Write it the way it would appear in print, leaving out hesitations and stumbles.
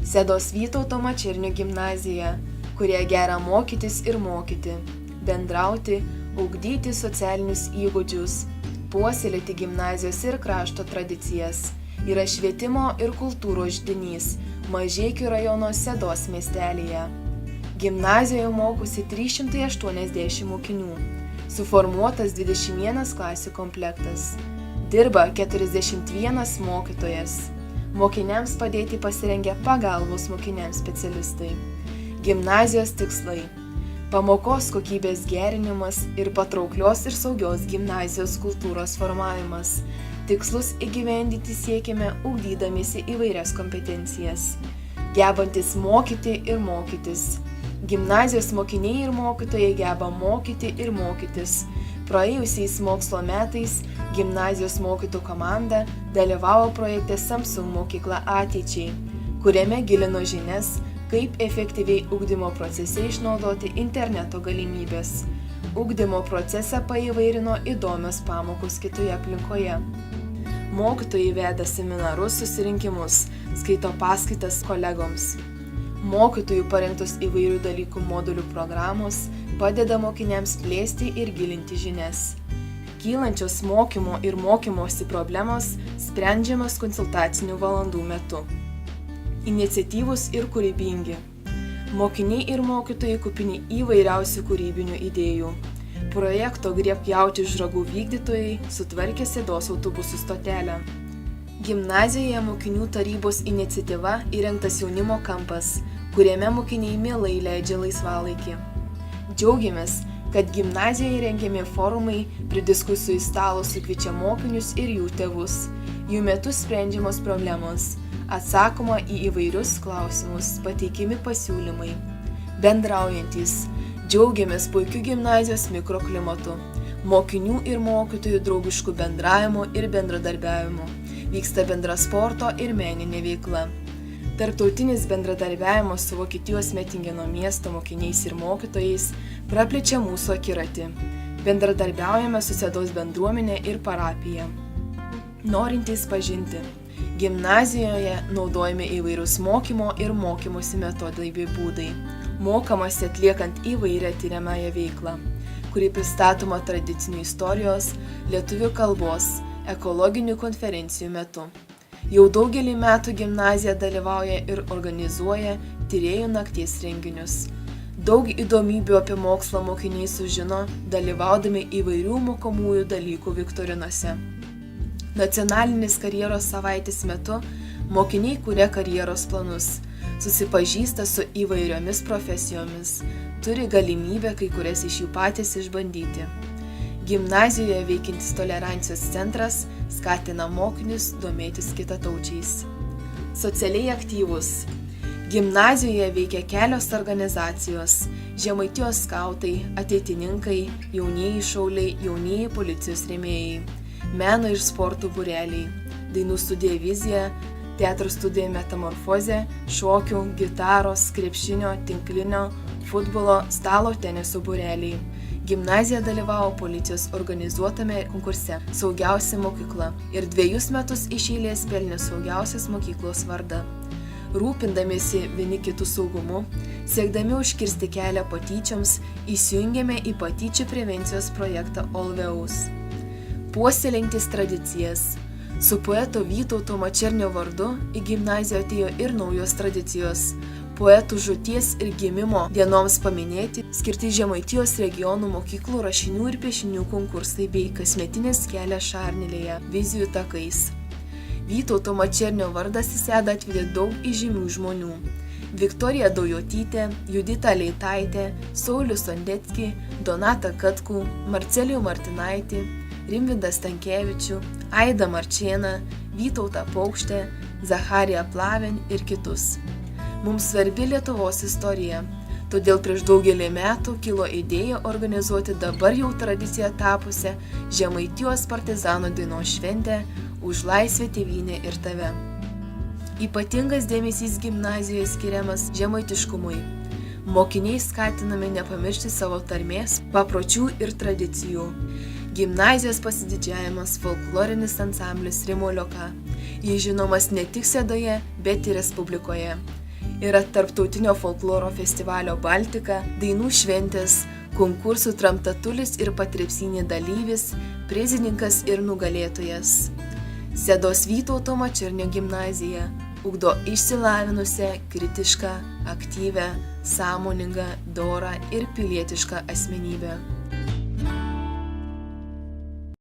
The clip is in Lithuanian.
Sedos Vytauto Mačernio gimnazija, kurie gera mokytis ir mokyti, bendrauti, ugdyti socialinius įgūdžius, puoselėti gimnazijos ir krašto tradicijas, yra švietimo ir kultūros židinys Mažeikių rajono Sedos miestelyje. Gimnazijoje mokosi 380 mokinių, suformuotas 21 klasių komplektas, dirba 41 mokytojas, mokiniams padėti pasirengę pagalbos mokiniams specialistai. Gimnazijos tikslai: pamokos kokybės gerinimas ir patrauklios ir saugios gimnazijos kultūros formavimas. Tikslus įgyvendinti siekime ugdydamiesi įvairias kompetencijas. Gebantis mokyti ir mokytis. Gimnazijos mokiniai ir mokytojai geba mokyti ir mokytis. Praėjusiais mokslo metais gimnazijos mokytojų komanda dalyvavo projekte Samsung mokykla ateičiai, kuriame gilino žinias, kaip efektyviai ugdymo procese išnaudoti interneto galimybės. Ugdymo procesą paįvairino įdomios pamokos kitoje aplinkoje. Mokytojai veda seminarus, susirinkimus, skaito paskaitas kolegoms. Mokytojų parengtos įvairių dalykų modulių programos padeda mokiniams plėsti ir gilinti žinias. Kylančios mokymo ir mokymosi problemos sprendžiamas konsultacinių valandų metu. Iniciatyvūs ir kūrybingi. Mokiniai ir mokytojai kupini įvairiausių kūrybinių idėjų. Projekto Griebk jauti už ragų vykdytojai sutvarkė Sedos autobusų stotelę. Gimnazijoje mokinių tarybos iniciatyva įrengtas jaunimo kampas, kuriame mokiniai mielai leidžia laisvalaikį. Džiaugiamės, kad gimnazijoje rengiami forumai, prie diskusijų stalo sukviečia mokinius ir jų tėvus. Jų metu sprendžiamos problemos, atsakoma į įvairius klausimus, pateikiami pasiūlymai. Bendraujantys. Džiaugiamės puikiu gimnazijos mikroklimatu, mokinių ir mokytojų draugiškų bendravimo ir bendradarbiavimo. Vyksta bendra sporto ir meninė veikla. Tarptautinis bendradarbiavimas su Vokietijos Metingeno miesto mokiniais ir mokytojais praplečia mūsų akiratį. Bendradarbiaujame su Sedos bendruomenė ir parapija. Norintys pažinti. Gimnazijoje naudojami įvairūs mokymo ir mokymosi metodai bei būdai. Mokamasi atliekant įvairią tiriamąją veiklą, kuri pristatoma tradicinių istorijos, lietuvių kalbos, ekologinių konferencijų metu. Jau daugelį metų gimnazija dalyvauja ir organizuoja tyrėjų nakties renginius. Daug įdomybių apie mokslą mokiniai sužino, dalyvaudami įvairių mokomųjų dalykų viktorinose. Nacionalinės karjeros savaitės metu mokiniai kuria karjeros planus, susipažįsta su įvairiomis profesijomis, turi galimybę kai kurias iš jų patys išbandyti. Gimnazijoje veikiantis tolerancijos centras skatina mokinius domėtis kitataučiais. Socialiai aktyvūs. Gimnazijoje veikia kelios organizacijos: Žemaitijos skautai, ateitininkai, jaunieji šauliai, jaunieji policijos rėmėjai, meno ir sporto būreliai, dainų studija Vizija, teatro studija Metamorfozė, šokių, gitaros, krepšinio, tinklinio, futbolo, stalo teniso būreliai. Gimnazija dalyvavo policijos organizuotame konkurse Saugiausia mokykla ir 2 metus iš eilės pelnė saugiausios mokyklos vardą. Rūpindamiesi vieni kitų saugumu, siekdami užkirsti kelią patyčioms, įsijungėme į patyčių prevencijos projektą Olveus. Puoselėjantis tradicijas. Su poeto Vytauto Mačernio vardu į gimnaziją atėjo ir naujos tradicijos. Poetų žūties ir gimimo dienoms paminėti skirti Žemaitijos regionų mokyklų rašinių ir piešinių konkursai bei kasmetinis kelias Šarnelėje vizijų takais. Vytauto Mačernio vardas į Sedą atvedė daug įžymių žmonių: Viktorija Daujotytė, Judita Leitaitė, Saulių Sondecki, Donatą Katkų, Marcelijų Martinaitį, Rimvydą Stankevičių, Aidą Marčėną, Vytautą Paukštę, Zachariją Plaven ir kitus. Mums svarbi Lietuvos istorija, todėl prieš daugelį metų kilo idėja organizuoti dabar jau tradiciją tapusią Žemaitijos partizanų dainos šventę Už laisvę, tėvynę ir tave. Ypatingas dėmesys gimnazijoje skiriamas žemaitiškumui. Mokiniai skatinami nepamiršti savo tarmės, papročių ir tradicijų. Gimnazijos pasididžiavimas folklorinis ansamblis Rimolioka. Jis žinomas ne tik Sedoje, bet ir Respublikoje. Yra tarptautinio folkloro festivalio Baltika, dainų šventės, konkursų Tramtatulis ir Patrepsynė dalyvis, prizininkas ir nugalėtojas. Sedos Vytauto Mačernio gimnazija ugdo išsilavinusią, kritišką, aktyvią, sąmoningą, dorą ir pilietišką asmenybę.